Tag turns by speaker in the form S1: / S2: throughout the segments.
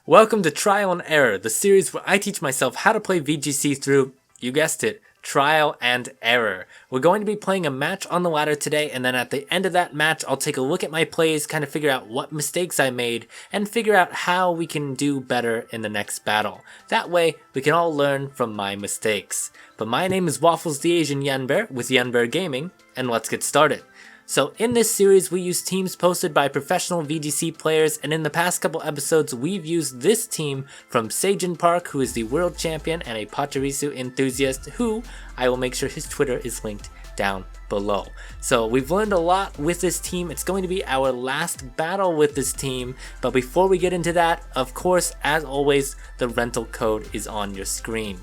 S1: Welcome to Trial and Error, the series where I teach myself how to play VGC through, you guessed it, trial and error. We're going to be playing a match on the ladder today, and then at the end of that match, I'll take a look at my plays, kind of figure out what mistakes I made, and figure out how we can do better in the next battle. That way, we can all learn from my mistakes. But my name is Waffles the Asian Yanber with Yanber Gaming, and let's get started. So in this series, we use teams posted by professional VGC players, and in the past couple episodes, we've used this team from Sejun Park, who is the world champion and a Pachirisu enthusiast, who I will make sure his Twitter is linked down below. So we've learned a lot with this team. It's going to be our last battle with this team, but before we get into that, of course, as always, the rental code is on your screen.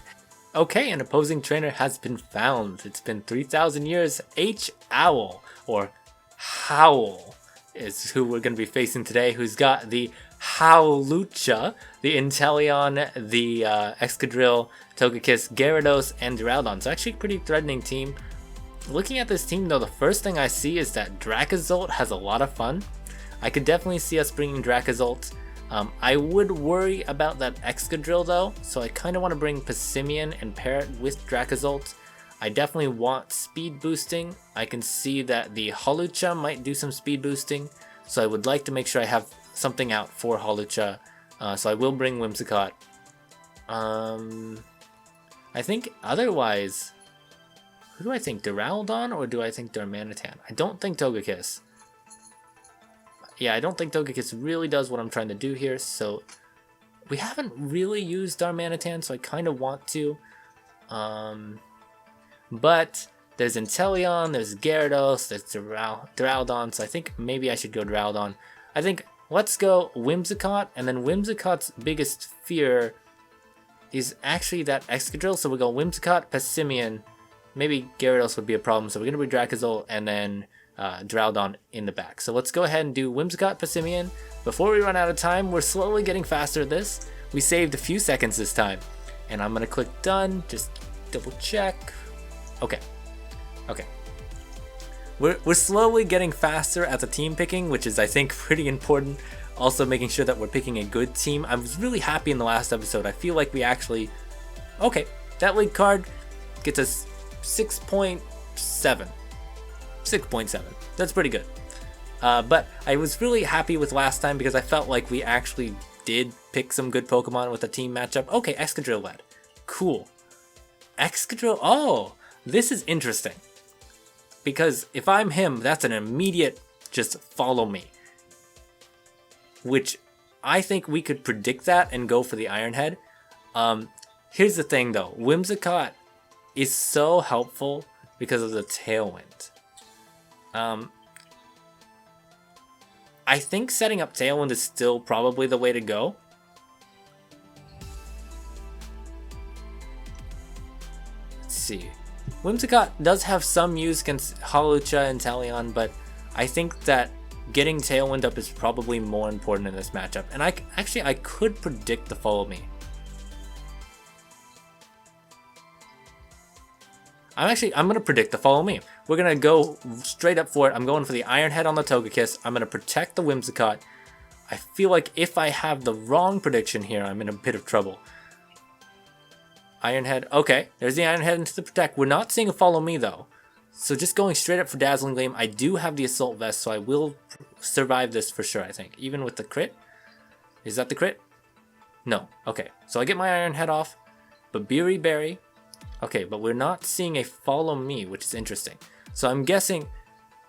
S1: Okay, an opposing trainer has been found. It's been 3,000 years. H-Owl, or Howl, is who we're going to be facing today, who's got the Howlucha, the Inteleon, the Excadrill, Togekiss, Gyarados, and Duraludon. So actually a pretty threatening team. Looking at this team though, the first thing I see is that Dracozolt has a lot of fun. I could definitely see us bringing Dracozolt. I would worry about that Excadrill though, so I kind of want to bring Passimian and pair it with Dracozolt. I definitely want speed boosting. I can see that the Hawlucha might do some speed boosting, so I would like to make sure I have something out for Hawlucha, so I will bring Whimsicott. I think otherwise, who do I think, Duraludon or do I think Darmanitan? I don't think Togekiss. Yeah, I don't think Togekiss really does what I'm trying to do here, so we haven't really used Darmanitan, so I kind of want to. But there's Inteleon, there's Gyarados, there's Duraludon, so I think maybe I should go Duraludon. I think let's go Whimsicott, and then Whimsicott's biggest fear is actually that Excadrill, so we'll go Whimsicott, Passimian. Maybe Gyarados would be a problem, so we're going to be Dracozolt and then Duraludon in the back. So let's go ahead and do Whimsicott, Passimian. Before we run out of time, we're slowly getting faster at this. We saved a few seconds this time. And I'm going to click done, just double check. Okay. We're slowly getting faster at the team picking, which is I think pretty important. Also making sure that we're picking a good team. I was really happy in the last episode. I feel like we actually... Okay, that league card gets us 6.7. 6.7. That's pretty good. But I was really happy with last time because I felt like we actually did pick some good Pokemon with a team matchup. Okay, Excadrill led. Cool. Excadrill... Oh! This is interesting. Because if I'm him, that's an immediate just follow me. Which I think we could predict that and go for the Iron Head. Here's the thing though. Whimsicott is so helpful because of the Tailwind. I think setting up Tailwind is still probably the way to go. Let's see. Whimsicott does have some use against Hawlucha and Inteleon, but I think that getting Tailwind up is probably more important in this matchup. And I could predict the follow me. I'm going to predict the follow me. We're going to go straight up for it. I'm going for the Iron Head on the Togekiss. I'm going to protect the Whimsicott. I feel like if I have the wrong prediction here, I'm in a bit of trouble. Iron Head. Okay, there's the Iron Head into the Protect. We're not seeing a follow me though. So just going straight up for Dazzling Gleam. I do have the Assault Vest, so I will survive this for sure, I think. Even with the crit. Is that the crit? No. Okay, so I get my Iron Head off. But Berry. Okay, but we're not seeing a follow me, which is interesting. So I'm guessing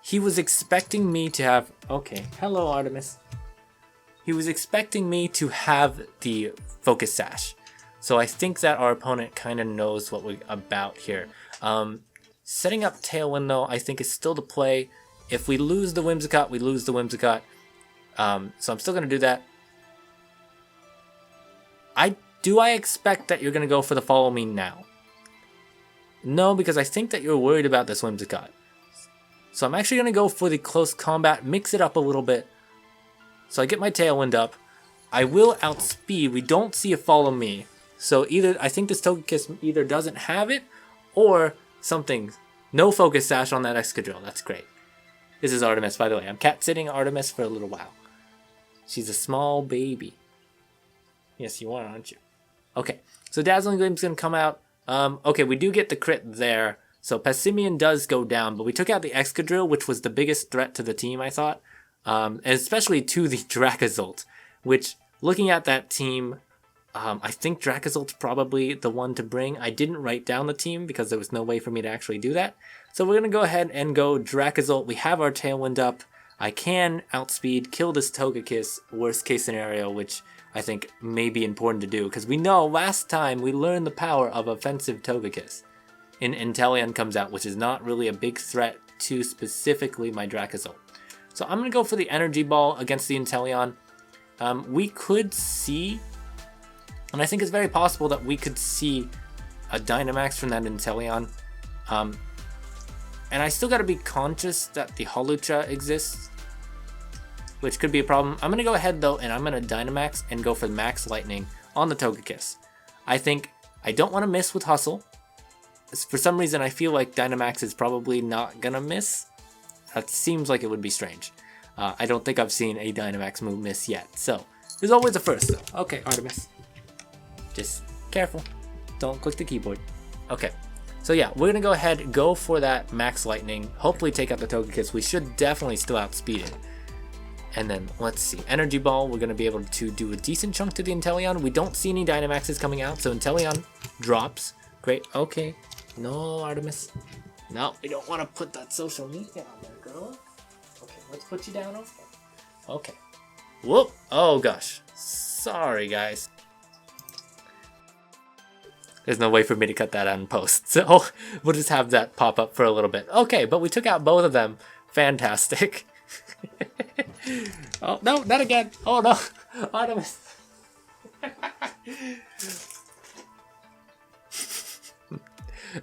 S1: he was expecting me to have... Okay, hello Artemis. He was expecting me to have the Focus Sash. So I think that our opponent kind of knows what we're about here. Setting up Tailwind though, I think is still the play. If we lose the Whimsicott, we lose the Whimsicott. So I'm still going to do that. Do I expect that you're going to go for the follow me now? No, because I think that you're worried about this Whimsicott. So I'm actually going to go for the close combat, mix it up a little bit. So I get my Tailwind up. I will outspeed. We don't see a follow me. So either I think this Togekiss either doesn't have it or something. No Focus Sash on that Excadrill. That's great. This is Artemis, by the way. I'm cat-sitting Artemis for a little while. She's a small baby. Yes, you are, aren't you? Okay, so Dazzling Gleam's gonna come out. Okay, we do get the crit there. So Passimian does go down, but we took out the Excadrill, which was the biggest threat to the team, I thought. And especially to the Dracozolt, which, looking at that team, I think Dracozolt's probably the one to bring. I didn't write down the team because there was no way for me to actually do that. So we're going to go ahead and go Dracozolt. We have our Tailwind up. I can outspeed, kill this Togekiss, worst case scenario, which I think may be important to do. Because we know last time we learned the power of offensive Togekiss. Inteleon comes out, which is not really a big threat to specifically my Dracozolt. So I'm going to go for the Energy Ball against the Inteleon. We could see, and I think it's very possible that we could see a Dynamax from that Inteleon. And I still got to be conscious that the Holucha exists, which could be a problem. I'm going to go ahead though, and I'm going to Dynamax and go for Max Lightning on the Togekiss. I think I don't want to miss with Hustle. For some reason, I feel like Dynamax is probably not going to miss. That seems like it would be strange. I don't think I've seen a Dynamax move miss yet. So, there's always a first though. Okay, Artemis. Just careful. Don't click the keyboard. Okay. So yeah, we're going to go ahead and go for that Max Lightning. Hopefully take out the Togekiss. We should definitely still outspeed it. And then, let's see. Energy Ball, we're going to be able to do a decent chunk to the Inteleon. We don't see any Dynamaxes coming out, so Inteleon drops. Great. Okay. No, Artemis. No, we don't want to put that social media on there, girl. Okay, let's put you down. Okay. Whoop. Oh, gosh. Sorry, guys. There's no way for me to cut that out in post, so we'll just have that pop up for a little bit. Okay, but we took out both of them. Fantastic. Oh, no, not again. Oh, no. Artemis.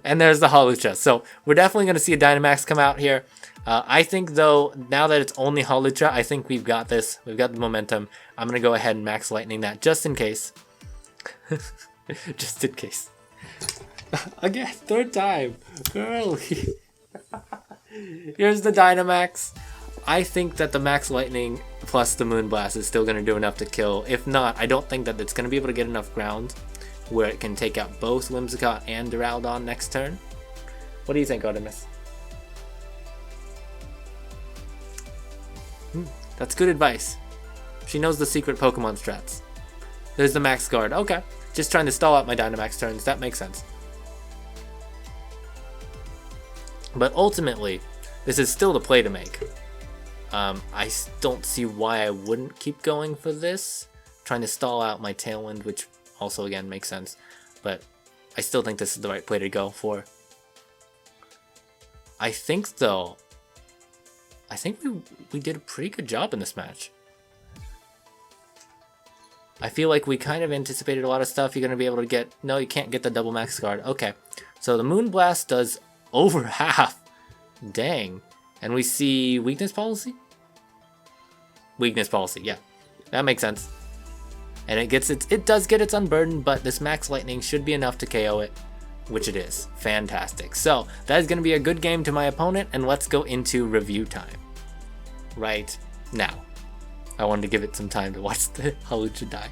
S1: And there's the Holucha. So we're definitely going to see a Dynamax come out here. I think, though, now that it's only Holucha, I think we've got this. We've got the momentum. I'm going to go ahead and Max Lightning that just in case. Just in case. Again, third time. Early. Here's the Dynamax. I think that the Max Lightning plus the Moonblast is still going to do enough to kill. If not, I don't think that it's going to be able to get enough ground where it can take out both Whimsicott and Duraludon next turn. What do you think, Artemis? That's good advice. She knows the secret Pokemon strats. There's the Max Guard. Okay. Just trying to stall out my Dynamax turns. That makes sense. But ultimately, this is still the play to make. I don't see why I wouldn't keep going for this. Trying to stall out my Tailwind, which also, again, makes sense. But I still think this is the right play to go for. I think, though, we did a pretty good job in this match. I feel like we kind of anticipated a lot of stuff. You're going to be able to get... No, you can't get the double Max Guard. Okay. So the Moonblast does over half. Dang. And we see Weakness Policy? Weakness Policy, yeah. That makes sense. And it does get its Unburdened, but this Max Lightning should be enough to KO it, which it is. Fantastic. So, that is going to be a good game to my opponent, and let's go into review time. Right now. I wanted to give it some time to watch the Holucha die.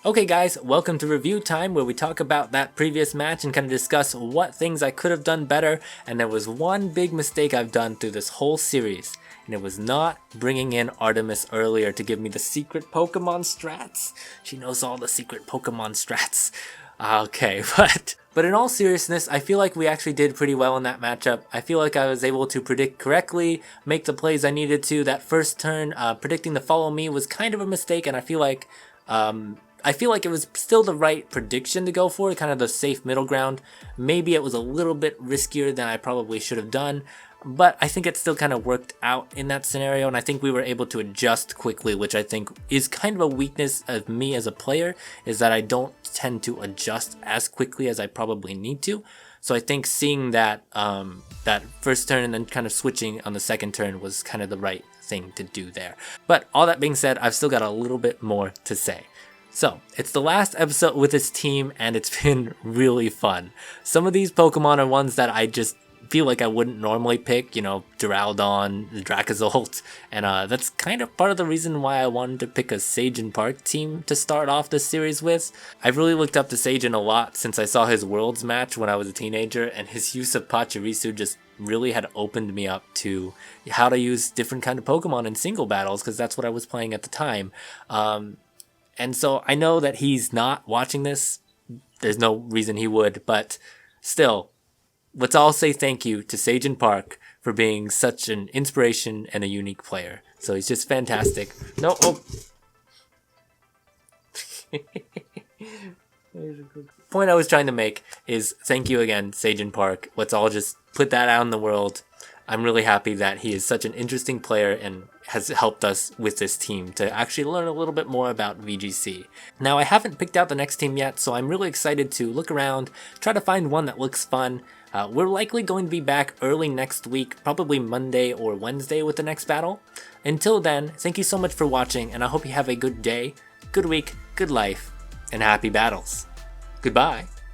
S1: Okay guys, welcome to review time, where we talk about that previous match and kind of discuss what things I could have done better. And there was one big mistake I've done through this whole series, and it was not bringing in Artemis earlier to give me the secret Pokemon strats. She knows all the secret Pokemon strats. Okay, but in all seriousness, I feel like we actually did pretty well in that matchup. I feel like I was able to predict correctly, make the plays I needed to. That first turn, predicting the Follow Me was kind of a mistake, and I feel like it was still the right prediction to go for, kind of the safe middle ground. Maybe it was a little bit riskier than I probably should have done, but I think it still kind of worked out in that scenario, and I think we were able to adjust quickly, which I think is kind of a weakness of me as a player, is that I don't tend to adjust as quickly as I probably need to. So I think seeing that that first turn and then kind of switching on the second turn was kind of the right thing to do there. But all that being said, I've still got a little bit more to say. So, it's the last episode with this team, and it's been really fun. Some of these Pokemon are ones that I just feel like I wouldn't normally pick, you know, Duraludon, Dracozolt, and that's kind of part of the reason why I wanted to pick a Sejun Park team to start off this series with. I've really looked up to Sejun a lot since I saw his Worlds match when I was a teenager, and his use of Pachirisu just really had opened me up to how to use different kind of Pokemon in single battles, because that's what I was playing at the time. And so I know that he's not watching this. There's no reason he would, but still, let's all say thank you to Sejun Park for being such an inspiration and a unique player. So he's just fantastic. No, oh. Point I was trying to make is thank you again, Sejun Park. Let's all just put that out in the world. I'm really happy that he is such an interesting player and has helped us with this team to actually learn a little bit more about VGC. Now, I haven't picked out the next team yet, so I'm really excited to look around, try to find one that looks fun. We're likely going to be back early next week, probably Monday or Wednesday with the next battle. Until then, thank you so much for watching, and I hope you have a good day, good week, good life, and happy battles. Goodbye.